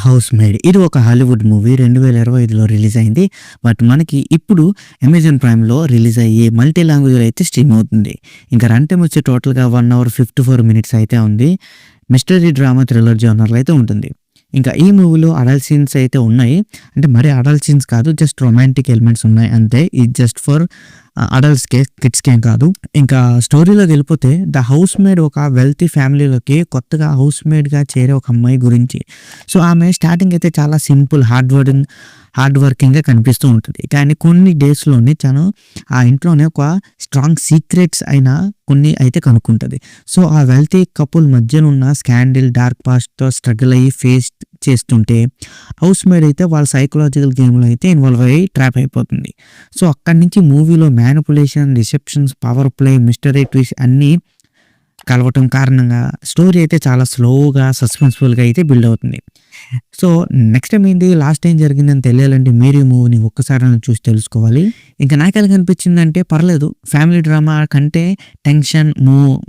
House made ఇది ఒక Hollywood movie 2025లో release అయింది. బట్ మనకి ఇప్పుడు అమెజాన్ ప్రైమ్‌లో రిలీజ్ అయ్యి మల్టీ లాంగ్వేజ్‌లో అయితే స్ట్రీమ్ అవుతుంది. ఇంకా రన్ టైమ్ వచ్చి టోటల్‌గా 1 అవర్ 54 మినిట్స్ అయితే ఉంది. మిస్టరీ డ్రామా థ్రిల్లర్ జోనర్‌లో అయితే ఉంటుంది. ఇంకా ఈ మూవీలో అడల్ట్ సీన్స్ అయితే ఉన్నాయి. అంటే మరి అడల్ట్ సీన్స్ కాదు, జస్ట్ రొమాంటిక్ ఎలిమెంట్స్ ఉన్నాయి అంతే. ఇది జస్ట్ ఫర్ అడల్ట్స్‌కే, కిడ్స్‌కేం కాదు. ఇంకా స్టోరీలోకి వెళ్ళిపోతే ద హౌస్ మేడ్ ఒక వెల్తీ ఫ్యామిలీలోకి కొత్తగా హౌస్ మేడ్‌గా చేరే ఒక అమ్మాయి గురించి. సో ఆమె స్టార్టింగ్ అయితే చాలా సింపుల్ హార్డ్ వర్కింగ్‌గా కనిపిస్తూ ఉంటుంది. కానీ కొన్ని డేస్‌లోనే తను ఆ ఇంట్లోనే ఒక స్ట్రాంగ్ సీక్రెట్స్ అయిన కొన్ని అయితే కనుక్కుంటది. సో ఆ వెల్తీ కపుల్ మధ్యన ఉన్న స్కాండల్, డార్క్ పాస్ట్‌తో స్ట్రగుల్ అయ్యి ఫేస్ చేస్తుంటే హౌస్ మేడ్ అయితే వాళ్ళ సైకలాజికల్ గేమ్‌లో అయితే ఇన్వాల్వ్ అయ్యి ట్రాప్ అయిపోతుంది. సో అక్కడి నుంచి మూవీలో manipulation, receptions, power play, mystery twist అన్నీ కలవటం కారణంగా స్టోరీ అయితే చాలా స్లోగా, సస్పెన్స్‌ఫుల్‌గా అయితే బిల్డ్ అవుతుంది. సో నెక్స్ట్ టైం ఏంటి, లాస్ట్ ఏం జరిగిందని తెలియాలంటే మీరు ఈ మూవీని ఒక్కసారైనా చూసి తెలుసుకోవాలి. ఇంకా నాకెలా కనిపించిందంటే పర్లేదు, ఫ్యామిలీ డ్రామా కంటే టెన్షన్,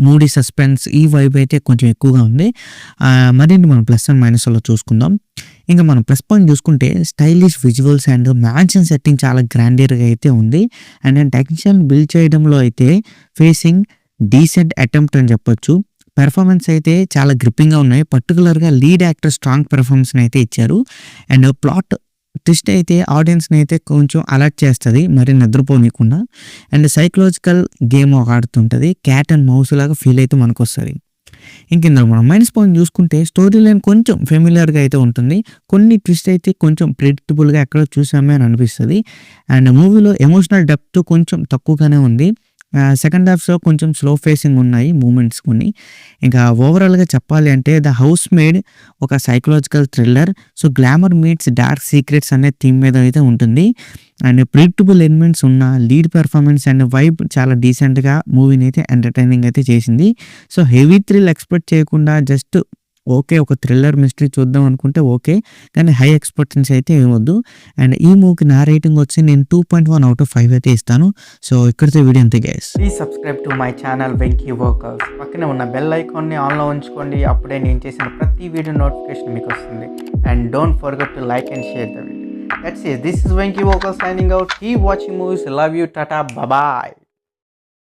మూడీ సస్పెన్స్ ఈ వైబ్ అయితే కొంచెం ఎక్కువగా ఉంది. మరిన్ని మనం ప్లస్ అండ్ మైనస్‌లో చూసుకుందాం. ఇంకా మనం ప్లస్ పాయింట్ చూసుకుంటే stylish visuals and mansion setting చాలా గ్రాండియర్‌గా అయితే ఉంది. అండ్ టెన్షన్ బిల్డ్ చేయడంలో అయితే ఫేసింగ్ డీసెంట్ అటెంప్ట్ అని చెప్పొచ్చు. పెర్ఫార్మెన్స్ అయితే చాలా గ్రిప్పింగ్‌గా ఉన్నాయి. పర్టిక్యులర్‌గా లీడ్ యాక్టర్ స్ట్రాంగ్ పెర్ఫార్మెన్స్‌ని అయితే ఇచ్చారు. అండ్ ప్లాట్ ట్విస్ట్ అయితే ఆడియన్స్‌ని అయితే కొంచెం అలర్ట్ చేస్తది, మరి నిద్రపోనీయకుండా. అండ్ సైకలాజికల్ గేమ్ ఒక ఆడుతుంటది. క్యాట్ అండ్ మౌస్ లాగా ఫీల్ అయితే మనకొస్తది. ఇంక ఇందులో మనం మైనస్ పాయింట్ చూసుకుంటే స్టోరీ లైన్ కొంచెం ఫెమిలియర్‌గా అయితే ఉంటుంది. కొన్ని ట్విస్ట్ అయితే కొంచెం ప్రెడిక్టబుల్‌గా ఎక్కడో చూసామే అని అనిపిస్తది. అండ్ మూవీలో ఎమోషనల్ డెప్త్ కొంచెం తక్కువగానే ఉంది. సెకండ్ హాఫ్స్‌లో కొంచెం స్లో ఫేసింగ్ ఉన్నాయి మూమెంట్స్ కొన్ని. ఇంకా ఓవరాల్‌గా చెప్పాలి అంటే ద హౌస్ మేడ్ ఒక psychological thriller. So glamour meets dark secrets అనే థీమ్ మీద అయితే ఉంటుంది. అండ్ ప్రిడిక్టబుల్ ఎలిమెంట్స్ ఉన్న లీడ్ పెర్ఫార్మెన్స్ అండ్ వైబ్ చాలా డీసెంట్‌గా మూవీని అయితే ఎంటర్‌టైనింగ్ అయితే చేసింది. సో హెవీ థ్రిల్ ఎక్స్‌పెక్ట్ చేయకుండా జస్ట్ ఓకే, ఒక థ్రిల్లర్ మిస్టరీ చూద్దాం అనుకుంటే ఓకే. కానీ హై ఎక్స్‌పెక్టేషన్స్ అయితే ఏమొద్దు. అండ్ ఈ మూవీకి నా రేటింగ్ వచ్చి నేను 2.1 అవుట్ ఆఫ్ 5 అయితే ఇస్తాను. సో ఇక్కడితో వీడియో అంతే guys. Please subscribe to my channel Venky workers. పక్కనే ఉన్న బెల్ ఐకాన్ని ఆన్లో ఉంచుకోండి. అప్పుడే నేను చేసిన ప్రతి వీడియో నోటిఫికేషన్ మీకు వస్తుంది. And don't forget to like and share the video. That's it. This is Venky Vocal signing out. Keep watching movies. Love you. Tata. Bye bye.